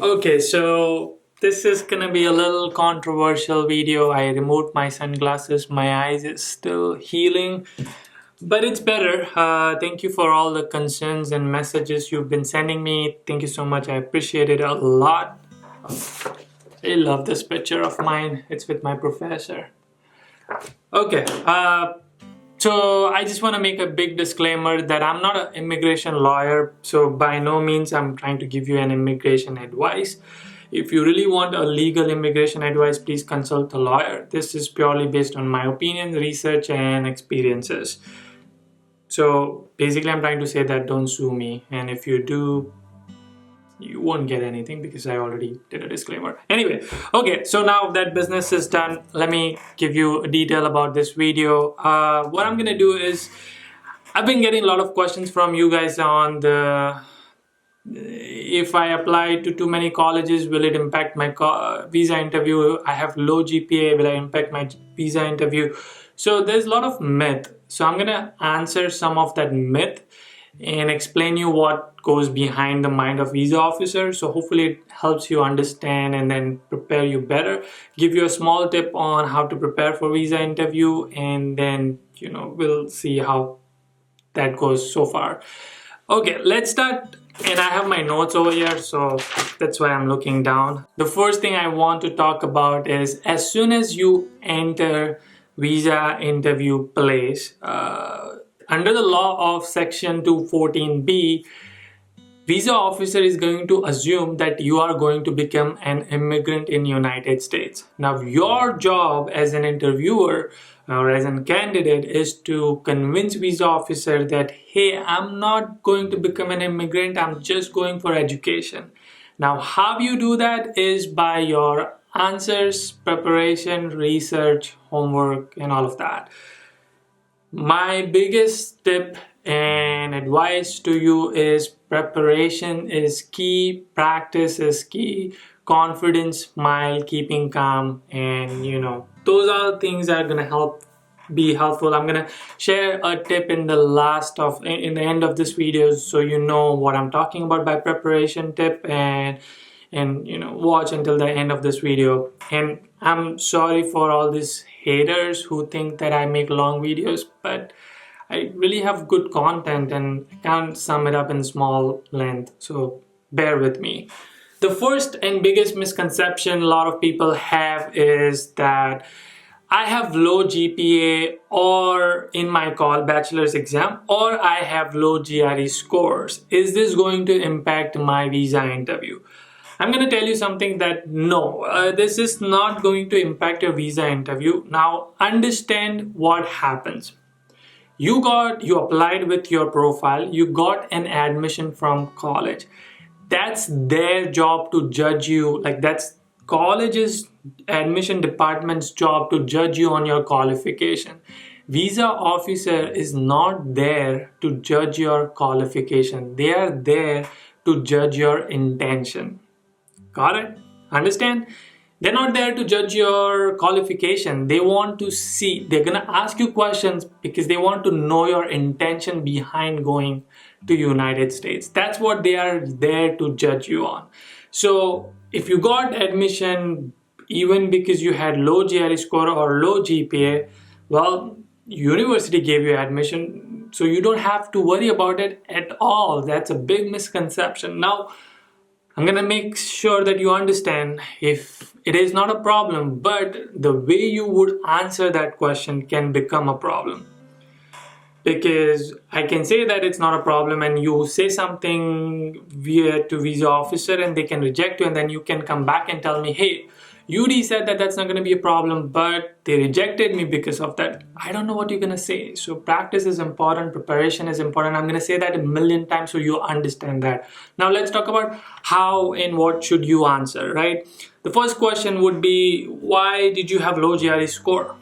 Okay, so this is gonna be a little controversial video. I removed my sunglasses. My eyes is still healing, but it's better. Thank you for all the concerns and messages you've been sending me. Thank you so much. I appreciate it a lot. I love this picture of mine. It's with my professor. Okay, so I just want to make a big disclaimer that I'm not an immigration lawyer, so by no means I'm trying to give you an immigration advice. If you really want a legal immigration advice, please consult a lawyer. This is purely based on my opinion, research, and experiences. So basically, I'm trying to say that don't sue me, and if you do, you won't get anything because I already did a disclaimer. Anyway, okay, so now that business is done, let me give you a detail about this video. What I'm gonna do is, I've been getting a lot of questions from you guys on the if I apply to too many colleges, will it impact my visa interview? I have low GPA, will it impact my visa interview? So there's a lot of myth. So I'm gonna answer some of that myth and explain you what goes behind the mind of visa officer. So hopefully it helps you understand and then prepare you better. Give you a small tip on how to prepare for visa interview, and then we'll see how that goes so far. Okay, let's start. And I have my notes over here, so that's why I'm looking down. The first thing I want to talk about is, as soon as you enter visa interview place, under the law of section 214B, visa officer is going to assume that you are going to become an immigrant in United States. Now, your job as an interviewer or as a candidate is to convince visa officer that, hey, I'm not going to become an immigrant, I'm just going for education. Now, how you do that is by your answers, preparation, research, homework, and all of that. My biggest tip and advice to you is preparation is key, practice is key, confidence, smile, keeping calm, and those are things that are gonna be helpful. I'm gonna share a tip in the end of this video, so you know what I'm talking about by preparation tip, and watch until the end of this video. And I'm sorry for all these haters who think that I make long videos, but I really have good content and I can't sum it up in small length, so bear with me. The first and biggest misconception a lot of people have is that I have low GPA or in my bachelor's exam, or I have low GRE scores. Is this going to impact my visa interview? I'm going to tell you something that no, this is not going to impact your visa interview. Now, understand what happens. You applied with your profile, you got an admission from college. That's their job to judge you. Like, that's college's admission department's job to judge you on your qualification. Visa officer is not there to judge your qualification. They are there to judge your intention. Got it? Understand? They're not there to judge your qualification. They want to see, they're gonna ask you questions because they want to know your intention behind going to United States. That's what they are there to judge you on. So if you got admission even because you had low GRE score or low GPA, well, university gave you admission, so you don't have to worry about it at all. That's a big misconception. Now, I'm gonna make sure that you understand if it is not a problem, but the way you would answer that question can become a problem. Because I can say that it's not a problem and you say something to visa officer and they can reject you, and then you can come back and tell me, hey, UD said that that's not going to be a problem, but they rejected me because of that. I don't know what you're going to say. So practice is important, preparation is important. I'm going to say that a million times so you understand that. Now let's talk about how and what should you answer, right? The first question would be, why did you have low GRE score?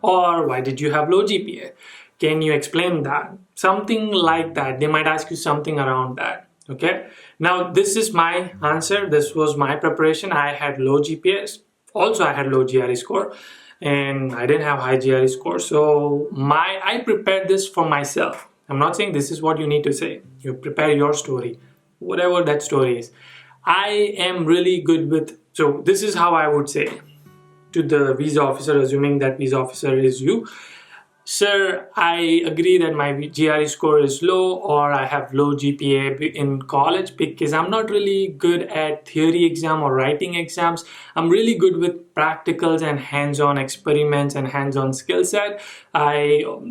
Or why did you have low GPA? Can you explain that? Something like that. They might ask you something around that. Okay. Now this is my answer. This was my preparation. I had low GPAs. Also, I had low GRE score, and I didn't have high GRE score. So I prepared this for myself. I'm not saying this is what you need to say. You prepare your story, whatever that story is. I am really good with, so this is how I would say to the visa officer, assuming that visa officer is you. Sir, I agree that my GRE score is low, or I have low GPA in college because I'm not really good at theory exam or writing exams. I'm really good with practicals and hands-on experiments and hands-on skill set. I'm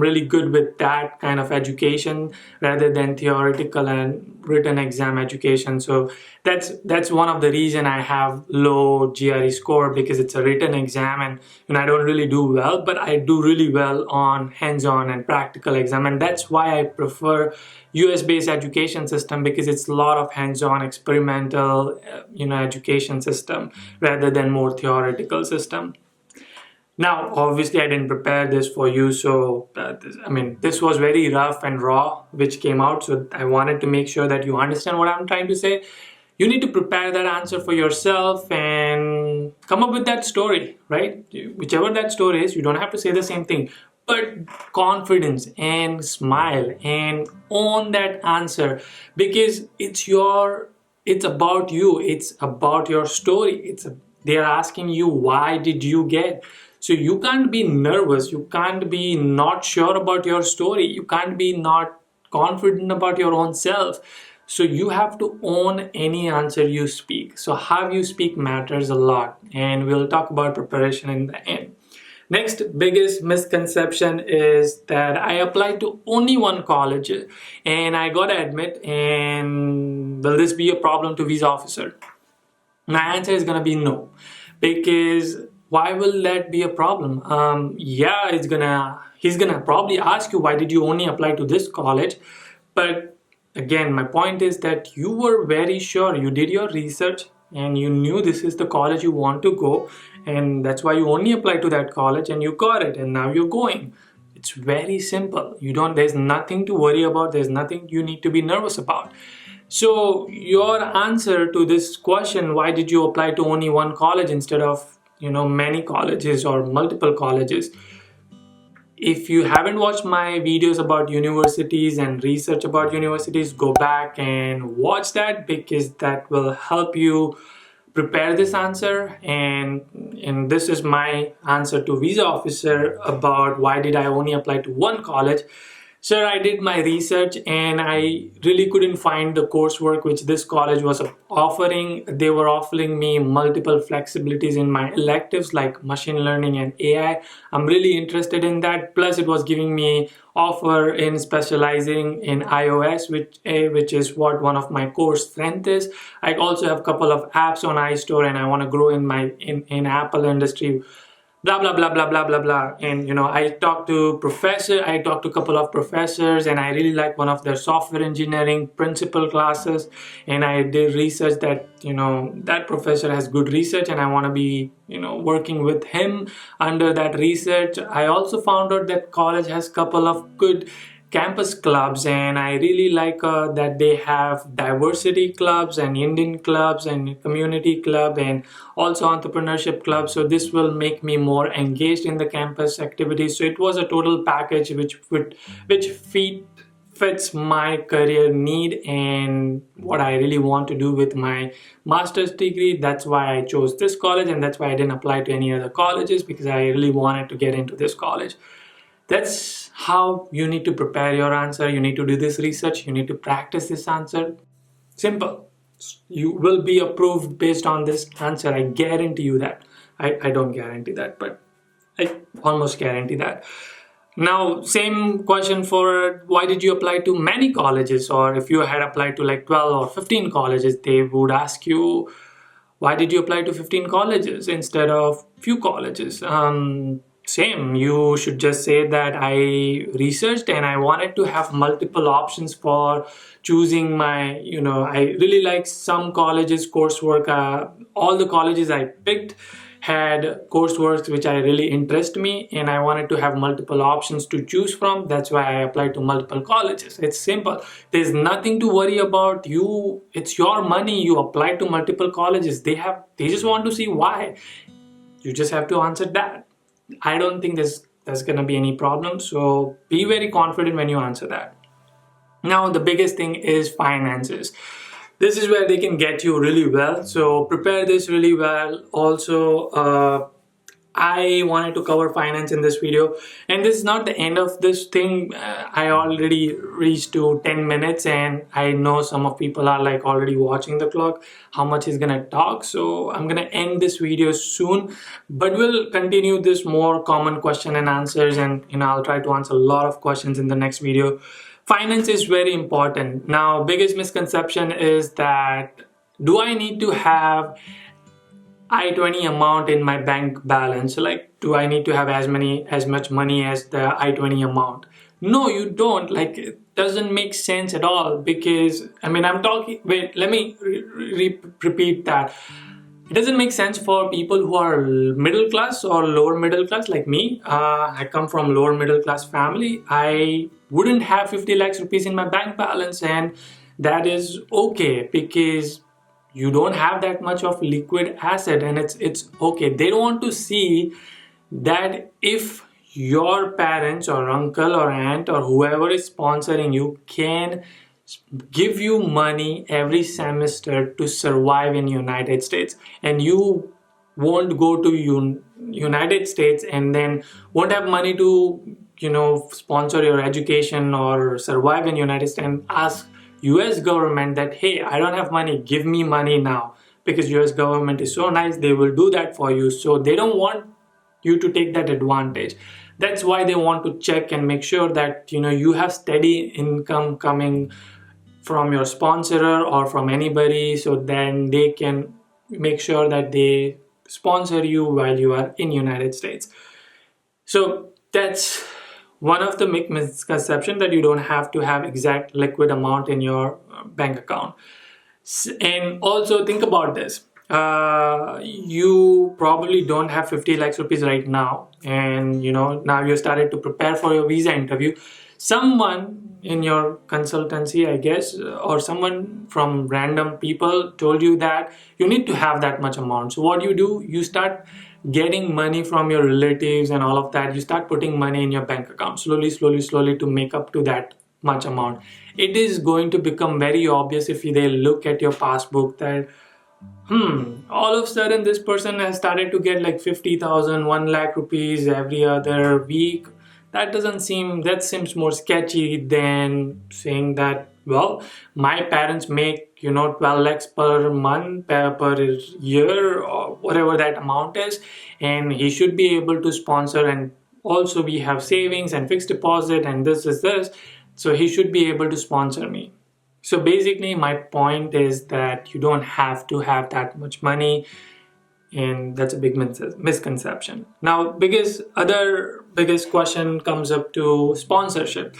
really good with that kind of education rather than theoretical and written exam education. So that's one of the reason I have low GRE score, because it's a written exam, and I don't really do well, but I do really well on hands-on and practical exam. And that's why I prefer US based education system, because it's a lot of hands-on experimental education system rather than more theoretical system. Now, obviously, I didn't prepare this for you, so this was very rough and raw, which came out. So I wanted to make sure that you understand what I'm trying to say. You need to prepare that answer for yourself and come up with that story, right? Whichever that story is, you don't have to say the same thing, but confidence and smile and own that answer, because it's about you, it's about your story. They're asking you, why did you get? So you can't be nervous, you can't be not sure about your story, you can't be not confident about your own self. So you have to own any answer you speak. So how you speak matters a lot, and we'll talk about preparation in the end. Next biggest misconception is that I applied to only one college and I gotta admit, and will this be a problem to visa officer? My answer is gonna be no, because why will that be a problem? Yeah, he's gonna probably ask you, why did you only apply to this college? But again, my point is that you were very sure, you did your research and you knew this is the college you want to go, and that's why you only applied to that college and you got it, and now you're going. It's very simple. There's nothing to worry about, there's nothing you need to be nervous about. So your answer to this question, why did you apply to only one college instead of many colleges or multiple colleges? If you haven't watched my videos about universities and research about universities, go back and watch that, because that will help you prepare this answer. And this is my answer to visa officer about why did I only apply to one college. Sir, I did my research and I really couldn't find the coursework which this college was offering. They were offering me multiple flexibilities in my electives like machine learning and AI. I'm really interested in that. Plus, it was giving me offer in specializing in iOS, which is what one of my core strength is. I also have a couple of apps on iStore, and I want to grow in Apple industry, blah blah blah blah blah blah blah. And I talked to a couple of professors, and I really like one of their software engineering principal classes, and I did research that that professor has good research, and I want to be working with him under that research. I also found out that college has couple of good campus clubs, and I really like that they have diversity clubs and Indian clubs and community club and also entrepreneurship club. So this will make me more engaged in the campus activities. So it was a total package which fits my career need and what I really want to do with my master's degree. That's why I chose this college, and that's why I didn't apply to any other colleges, because I really wanted to get into this college. That's how you need to prepare your answer. You need to do this research. You need to practice this answer. Simple. You will be approved based on this answer. I guarantee you that. I don't guarantee that, but I almost guarantee that. Now, same question for why did you apply to many colleges, or if you had applied to like 12 or 15 colleges, they would ask you, why did you apply to 15 colleges instead of few colleges? Same, you should just say that I researched and I wanted to have multiple options for choosing my, I really like some colleges coursework. All the colleges I picked had coursework which I really interest me, and I wanted to have multiple options to choose from. That's why I applied to multiple colleges. It's simple. There's nothing to worry about. It's your money. You apply to multiple colleges. They just want to see why. You just have to answer that. I don't think there's gonna be any problem. So be very confident when you answer that. Now, the biggest thing is finances. This is where they can get you really well. So prepare this really well. Also, I wanted to cover finance in this video, and this is not the end of this thing. I already reached to 10 minutes, and I know some of people are like already watching the clock, how much is gonna talk. So I'm gonna end this video soon, but we'll continue this more common question and answers, and I'll try to answer a lot of questions in the next video. Finance is very important. Now, biggest misconception is that, do I need to have I-20 amount in my bank balance? Like, do I need to have as much money as the I-20 amount? No, you don't. Like, it doesn't make sense at all, because I'm talking, wait, let me repeat that. It doesn't make sense for people who are middle class or lower middle class like me. I come from lower middle class family. I wouldn't have 50 lakhs rupees in my bank balance, and that is okay, because you don't have that much of liquid asset, and it's okay. They don't want to see that if your parents or uncle or aunt or whoever is sponsoring you can give you money every semester to survive in United States, and you won't go to United States and then won't have money to sponsor your education or survive in United States, and ask US government that, hey, I don't have money, give me money now. Because US government is so nice, they will do that for you. So they don't want you to take that advantage. That's why they want to check and make sure that you have steady income coming from your sponsor or from anybody, so then they can make sure that they sponsor you while you are in United States. So that's one of the misconceptions, that you don't have to have exact liquid amount in your bank account. And also think about this. You probably don't have 50 lakhs rupees right now, and now you started to prepare for your visa interview. Someone in your consultancy, I guess, or someone from random people told you that you need to have that much amount. So what do? You start getting money from your relatives and all of that. You start putting money in your bank account slowly to make up to that much amount. It is going to become very obvious if they look at your passbook that all of a sudden this person has started to get like 50,000, 1 lakh rupees every other week. That seems more sketchy than saying that, well, my parents make 12 lakhs per month, per year, or whatever that amount is, and he should be able to sponsor, and also we have savings and fixed deposit and this, so he should be able to sponsor me. So basically my point is that you don't have to have that much money, and that's a big misconception. Now, biggest question comes up to sponsorship.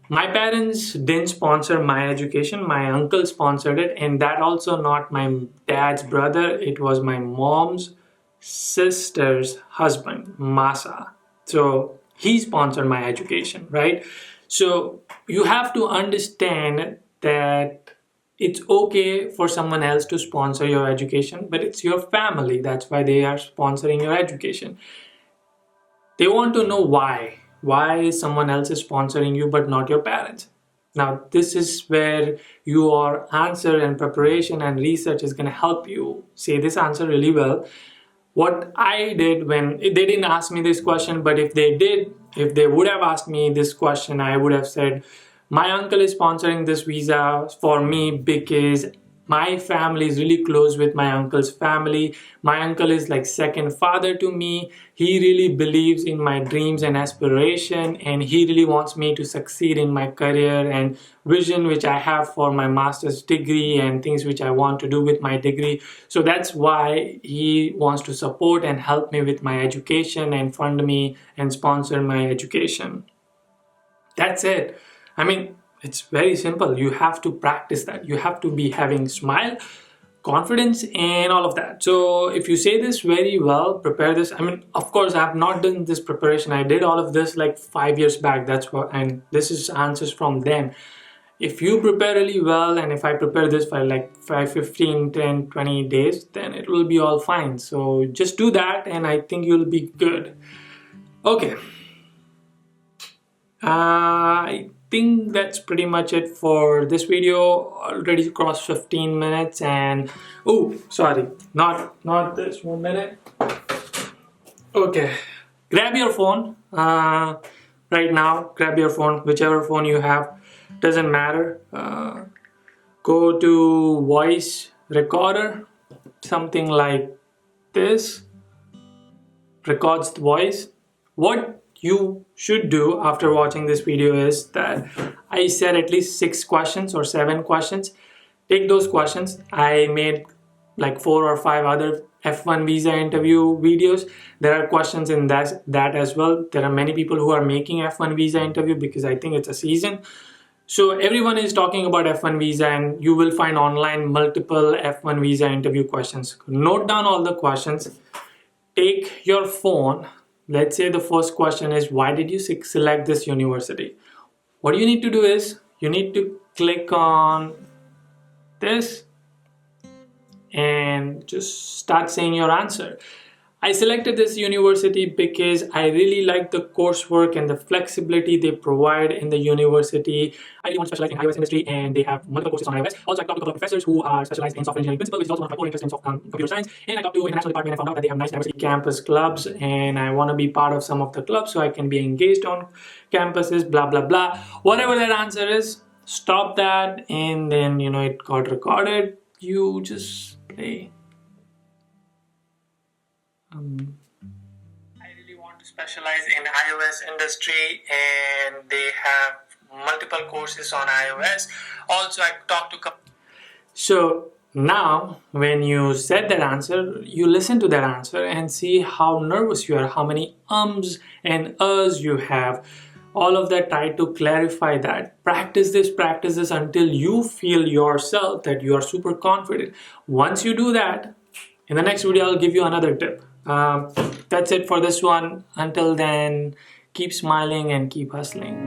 My parents didn't sponsor my education. My uncle sponsored it, and that also not my dad's brother. It was my mom's sister's husband, Masa. So he sponsored my education, right? So you have to understand that it's okay for someone else to sponsor your education, but it's your family. That's why they are sponsoring your education. They want to know why. Why someone else is sponsoring you but not your parents? Now, this is where your answer and preparation and research is going to help you say this answer really well. What I did, when they didn't ask me this question, but if they would have asked me this question, I would have said, my uncle is sponsoring this visa for me because my family is really close with my uncle's family. My uncle is like second father to me. He really believes in my dreams and aspiration, and he really wants me to succeed in my career and vision which I have for my master's degree and things which I want to do with my degree. So that's why he wants to support and help me with my education and fund me and sponsor my education. That's it. It's very simple. You have to practice that. You have to be having smile, confidence, and all of that. So if you say this very well, prepare this. Of course, I have not done this preparation. I did all of this like 5 years back. And this is answers from them. If you prepare really well, and if I prepare this for like 5, 15, 10, 20 days, then it will be all fine. So just do that, and I think you'll be good. Okay. I think that's pretty much it for this video. Already crossed 15 minutes, and oh, sorry, not this 1 minute. Okay, grab your phone right now. Grab your phone, whichever phone you have, doesn't matter. Go to voice recorder, something like this, records the voice. What you should do after watching this video is that I said at least 6 questions or 7 questions. Take those questions. I made like 4 or 5 other F1 visa interview videos. There are questions in that as well. There are many people who are making F1 visa interview because I think it's a season. So everyone is talking about F1 visa, and you will find online multiple F1 visa interview questions. Note down all the questions. Take your phone. Let's say the first question is, why did you select this university? What you need to do is, you need to click on this and just start saying your answer. I selected this university because I really like the coursework and the flexibility they provide in the university. I really want to specialize in iOS industry, and they have multiple courses on iOS. Also, I talked to a couple of professors who are specialized in software engineering principle, which is also one of my core interests in computer science. And I talked to international department and found out that they have nice diversity campus clubs, and I want to be part of some of the clubs so I can be engaged on campuses, blah, blah, blah. Whatever that answer is, stop that, and then, it got recorded. You just play. I really want to specialize in iOS industry, and they have multiple courses on iOS. Also, I talked to. So now, when you said that answer, you listen to that answer and see how nervous you are, how many ums and uhs you have. All of that tried to clarify that. Practice this until you feel yourself that you are super confident. Once you do that, in the next video, I'll give you another tip. That's it for this one. Until then, keep smiling and keep hustling.